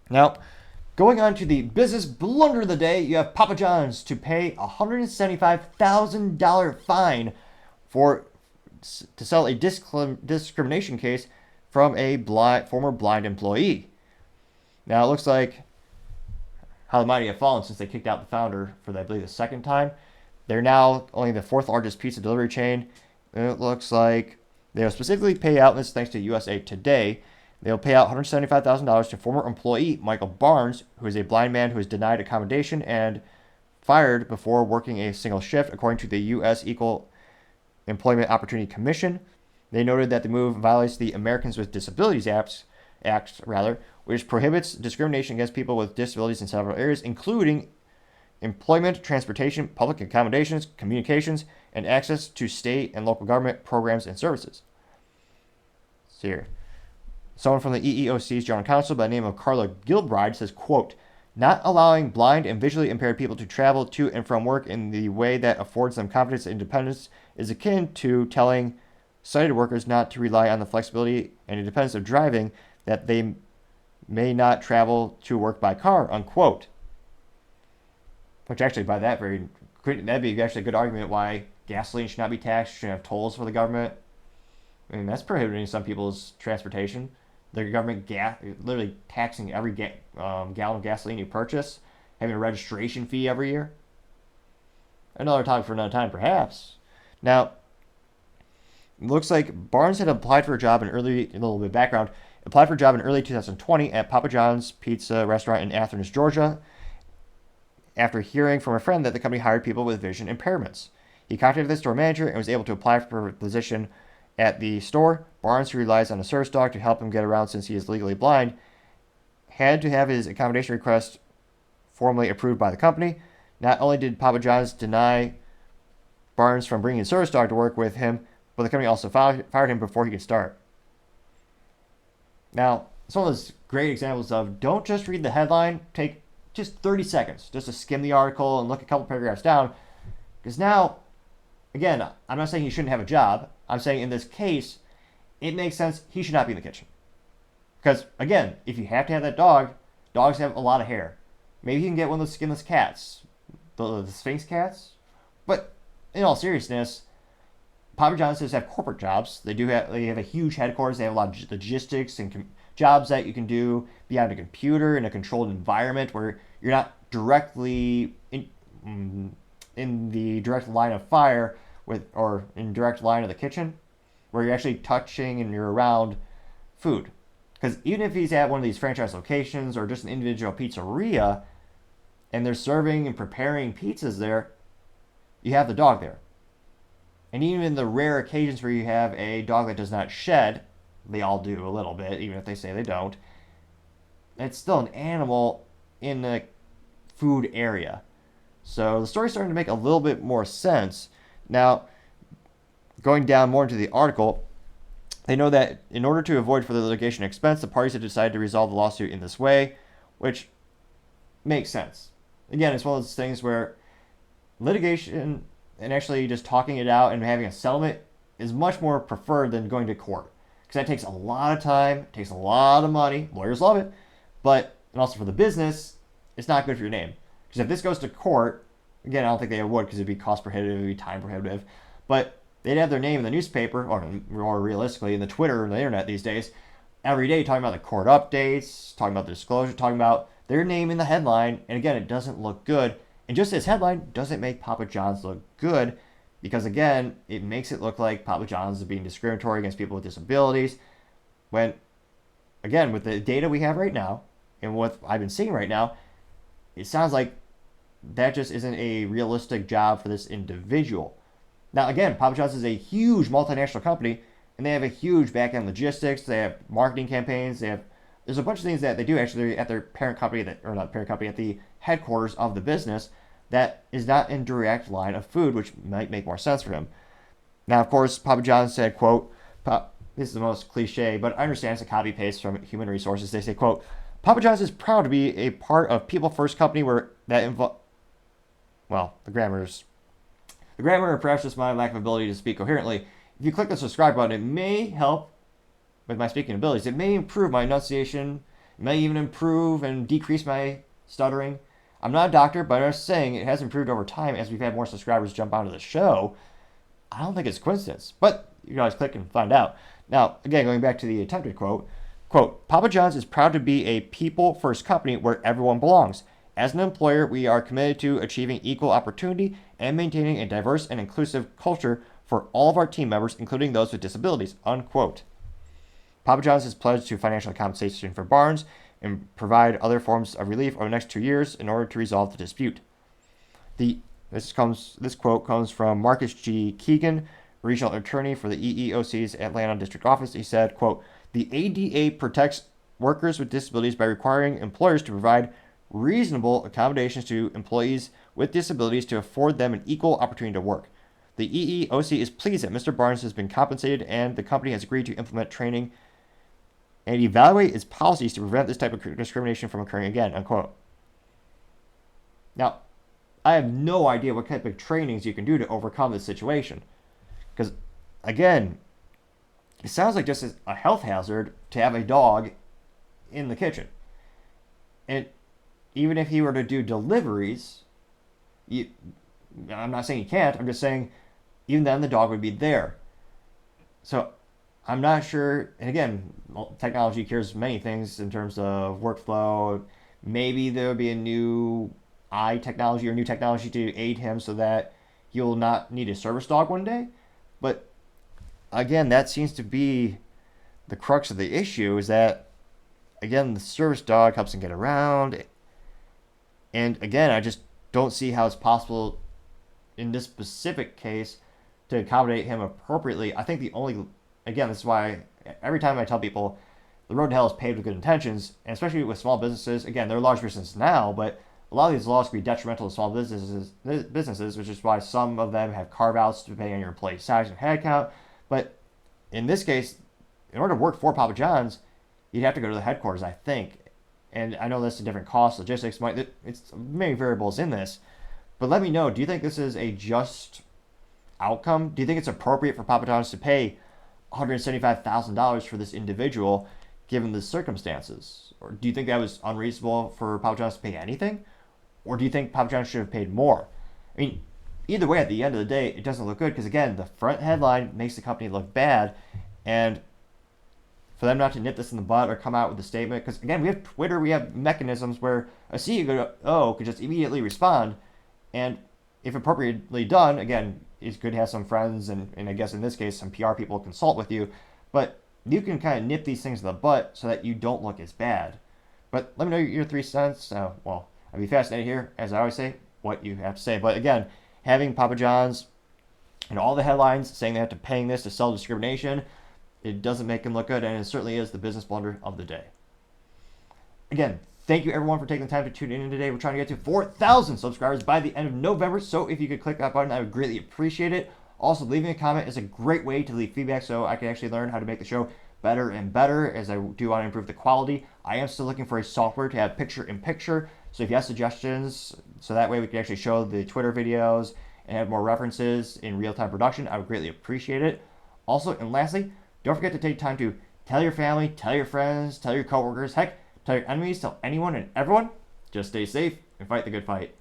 Now, going on to the business blunder of the day, you have Papa John's to pay a $175,000 fine for to settle a discrimination case from a former blind employee. Now, it looks like how the mighty have fallen since they kicked out the founder for, I believe, the second time. They're now only the fourth largest pizza delivery chain. And it looks like they'll specifically pay out, and this thanks to USA Today, they'll pay out $175,000 to former employee Michael Barnes, who is a blind man who was denied accommodation and fired before working a single shift, according to the U.S. Equal Employment Opportunity Commission. They noted that the move violates the Americans with Disabilities Act, which prohibits discrimination against people with disabilities in several areas, including employment, transportation, public accommodations, communications, and access to state and local government programs and services. Let's see here. Someone from the EEOC's General Counsel by the name of Carla Gilbride says, quote, not allowing blind and visually impaired people to travel to and from work in the way that affords them confidence and independence is akin to telling sighted workers not to rely on the flexibility and independence of driving that they may not travel to work by car, unquote. Which actually, by that that'd be actually a good argument why gasoline should not be taxed, should have tolls for the government. I mean, that's prohibiting some people's transportation. The government literally taxing every gallon of gasoline you purchase, having a registration fee every year. Another topic for another time, perhaps. Now, it looks like Barnes had applied for a job a little bit of background, applied for a job in early 2020 at Papa John's Pizza restaurant in Athens, Georgia, after hearing from a friend that the company hired people with vision impairments. He contacted the store manager and was able to apply for a position at the store. Barnes, who relies on a service dog to help him get around since he is legally blind, had to have his accommodation request formally approved by the company. Not only did Papa John's deny Barnes from bringing a service dog to work with him, but the company also fired him before he could start. Now, it's one of those great examples of don't just read the headline, take just 30 seconds just to skim the article and look a couple paragraphs down. Because now, again, I'm not saying he shouldn't have a job. I'm saying in this case, it makes sense he should not be in the kitchen. Because, again, if you have to have that dog, dogs have a lot of hair. Maybe you can get one of those skinless cats, the Sphinx cats. But in all seriousness, Papa John's does have corporate jobs. They have a huge headquarters. They have a lot of logistics and jobs that you can do behind a computer in a controlled environment where you're not directly in the direct line of fire or in direct line of the kitchen, where you're actually touching and you're around food. Because even if he's at one of these franchise locations or just an individual pizzeria, and they're serving and preparing pizzas there, you have the dog there. And even in the rare occasions where you have a dog that does not shed, they all do a little bit, even if they say they don't, it's still an animal in the food area. So the story's starting to make a little bit more sense. Now, going down more into the article, they know that in order to avoid further litigation expense, the parties have decided to resolve the lawsuit in this way, which makes sense. Again, it's one of those things where litigation and actually just talking it out and having a settlement is much more preferred than going to court. Because that takes a lot of time, takes a lot of money. Lawyers love it. But, and also for the business, it's not good for your name. Because if this goes to court, again, I don't think they would because it'd be cost prohibitive, it'd be time prohibitive. But they'd have their name in the newspaper, or more realistically, in the Twitter and the internet these days, every day talking about the court updates, talking about the disclosure, talking about their name in the headline. And again, it doesn't look good. And just this headline doesn't make Papa John's look good because, again, it makes it look like Papa John's is being discriminatory against people with disabilities when, again, with the data we have right now and what I've been seeing right now, it sounds like that just isn't a realistic job for this individual. Now, again, Papa John's is a huge multinational company, and they have a huge back-end logistics. They have marketing campaigns. There's a bunch of things that they do actually at their parent company, at the headquarters of the business that is not in direct line of food, which might make more sense for him. Now, of course, Papa John's said, quote, this is the most cliche, but I understand it's a copy-paste from Human Resources. They say, quote, Papa John's is proud to be a part of People First Company the grammar or perhaps just my lack of ability to speak coherently. If you click the subscribe button, it may help with my speaking abilities. It may improve my enunciation may even improve and decrease my stuttering. I'm not a doctor, but I'm just saying it has improved over time as we've had more subscribers jump onto the show. I don't think it's coincidence, but you can always click and find out. Now, again, going back to the attempted quote, Papa John's is proud to be a people-first company where everyone belongs. As an employer, we are committed to achieving equal opportunity and maintaining a diverse and inclusive culture for all of our team members, including those with disabilities, unquote. Papa John's has pledged to financial compensation for Barnes and provide other forms of relief over the next 2 years in order to resolve the dispute. This quote comes from Marcus G. Keegan, regional attorney for the EEOC's Atlanta district office. He said, quote, the ADA protects workers with disabilities by requiring employers to provide reasonable accommodations to employees with disabilities to afford them an equal opportunity to work. The EEOC is pleased that Mr. Barnes has been compensated and the company has agreed to implement training and evaluate its policies to prevent this type of discrimination from occurring again, unquote. Now, I have no idea what type of trainings you can do to overcome this situation. Because, again, it sounds like just a health hazard to have a dog in the kitchen. And even if he were to do deliveries, I'm not saying he can't, I'm just saying even then the dog would be there. So I'm not sure, and again, technology cures many things in terms of workflow. Maybe there would be a new eye technology or new technology to aid him so that he'll not need a service dog one day. But again, that seems to be the crux of the issue, is that, again, the service dog helps him get around. And again, I just don't see how it's possible in this specific case to accommodate him appropriately. I think this is why every time I tell people the road to hell is paved with good intentions, and especially with small businesses. Again, they're large businesses now, but a lot of these laws can be detrimental to small businesses, which is why some of them have carve-outs depending on your employee size and headcount. But in this case, in order to work for Papa John's, you'd have to go to the headquarters, I think. And I know that's a different cost, logistics, it's many variables in this. But let me know, do you think this is a just outcome? Do you think it's appropriate for Papa John's to pay $175,000 for this individual given the circumstances? Or do you think that was unreasonable for Papa John's to pay anything? Or do you think Papa John's should have paid more? I mean, either way, at the end of the day, it doesn't look good because, again, the front headline makes the company look bad. And for them not to nip this in the bud or come out with a statement, because, again, we have Twitter, we have mechanisms where a CEO could just immediately respond. And if appropriately done, again, it's good to have some friends and I guess in this case, some PR people consult with you. But you can kind of nip these things in the butt so that you don't look as bad. But let me know your 3 cents. I'd be fascinated to hear, as I always say, what you have to say. But again, having Papa John's and all the headlines saying they have to paying this to sell discrimination, it doesn't make them look good, and it certainly is the business blunder of the day. Again, thank you everyone for taking the time to tune in today. We're trying to get to 4,000 subscribers by the end of November, so if you could click that button, I would greatly appreciate it. Also, leaving a comment is a great way to leave feedback so I can actually learn how to make the show better and better as I do want to improve the quality. I am still looking for a software to have picture-in-picture, so if you have suggestions, so that way we can actually show the Twitter videos and have more references in real-time production, I would greatly appreciate it. Also, and lastly, don't forget to take time to tell your family, tell your friends, tell your coworkers, heck, tell your enemies, tell anyone and everyone. Just stay safe and fight the good fight.